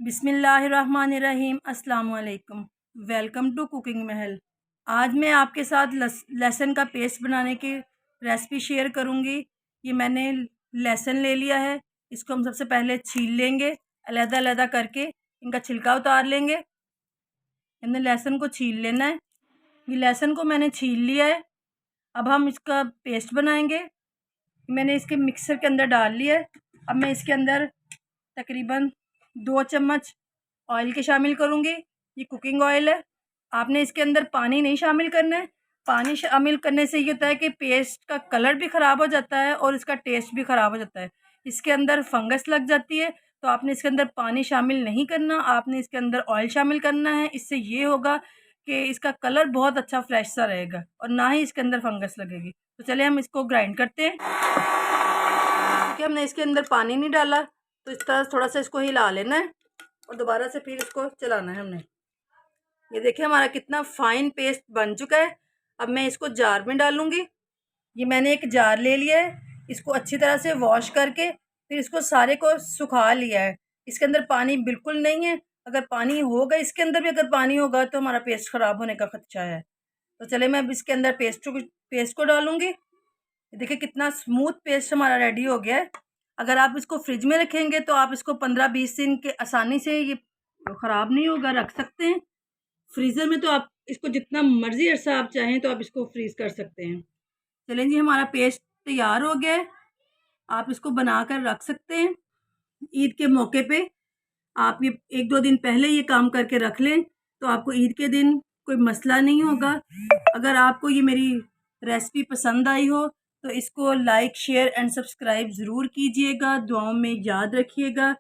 बिस्मिल्लाहिर्रहमानिर्रहीम। अस्सलाम वालेकुम। वेलकम टू कुकिंग महल। आज मैं आपके साथ लहसुन का पेस्ट बनाने की रेसिपी शेयर करूंगी। ये मैंने लहसुन ले लिया है, इसको हम सबसे पहले छील लेंगे, अलग-अलग करके इनका छिलका उतार लेंगे। हमने लहसुन को छील लेना है। ये लहसुन को मैंने छील लिया है। अब हम इसका पेस्ट बनाएंगे। मैंने इसके मिक्सर के अंदर डाल लिया है। अब मैं इसके अंदर तकरीबन 2 चम्मच ऑयल के शामिल करूँगी। ये कुकिंग ऑयल है। आपने इसके अंदर पानी नहीं शामिल करना है। पानी शामिल करने से ये होता है कि पेस्ट का कलर भी ख़राब हो जाता है और इसका टेस्ट भी ख़राब हो जाता है। इसके अंदर फंगस लग जाती है, तो आपने इसके अंदर पानी शामिल नहीं करना, आपने इसके अंदर ऑयल शामिल करना है। इससे ये होगा कि इसका कलर बहुत अच्छा फ्रेश सा रहेगा और ना ही इसके अंदर फंगस लगेगी। तो चलिए हम इसको ग्राइंड करते हैं। क्योंकि हमने इसके अंदर पानी नहीं डाला, तो इस तरह थोड़ा सा इसको हिला लेना है और दोबारा से फिर इसको चलाना है हमने। ये देखिए हमारा कितना फाइन पेस्ट बन चुका है। अब मैं इसको जार में डालूंगी। ये मैंने एक जार ले लिया है, इसको अच्छी तरह से वॉश करके फिर इसको सारे को सुखा लिया है। इसके अंदर पानी बिल्कुल नहीं है। अगर पानी होगा, इसके अंदर भी अगर पानी होगा तो हमारा पेस्ट ख़राब होने का खदशा है। तो चले मैं अब इसके अंदर पेस्ट को डालूंगी। देखिए कितना स्मूथ पेस्ट हमारा रेडी हो गया है। अगर आप इसको फ्रिज में रखेंगे तो आप इसको 15-20 दिन के आसानी से, ये ख़राब नहीं होगा, रख सकते हैं। फ्रीज़र में तो आप इसको जितना मर्ज़ी अरसा आप चाहें तो आप इसको फ्रीज़ कर सकते हैं। चलें जी, हमारा पेस्ट तैयार हो गया है। आप इसको बना कर रख सकते हैं। ईद के मौके पे आप ये 1-2 दिन पहले ये काम करके रख लें तो आपको ईद के दिन कोई मसला नहीं होगा। अगर आपको ये मेरी रेसिपी पसंद आई हो तो इसको लाइक, शेयर एंड सब्सक्राइब ज़रूर कीजिएगा। दुआओं में याद रखिएगा।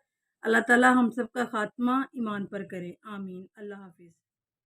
अल्लाह ताला हम सब का खात्मा ईमान पर करे। आमीन। अल्लाह हाफिज़।